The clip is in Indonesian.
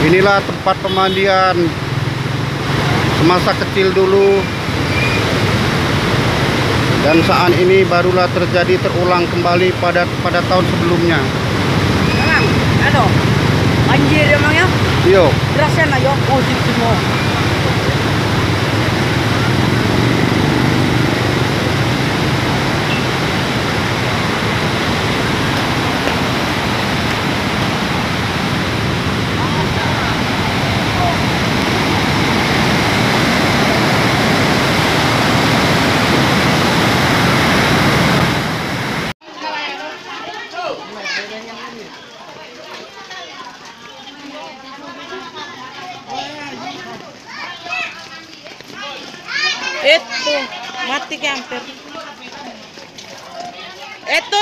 Inilah tempat pemandian semasa kecil dulu, dan saat ini barulah terulang kembali pada tahun sebelumnya. Emang, banjir emangnya? Yo, Derasnya na yo, oh semua. Itu mati hampir. Itu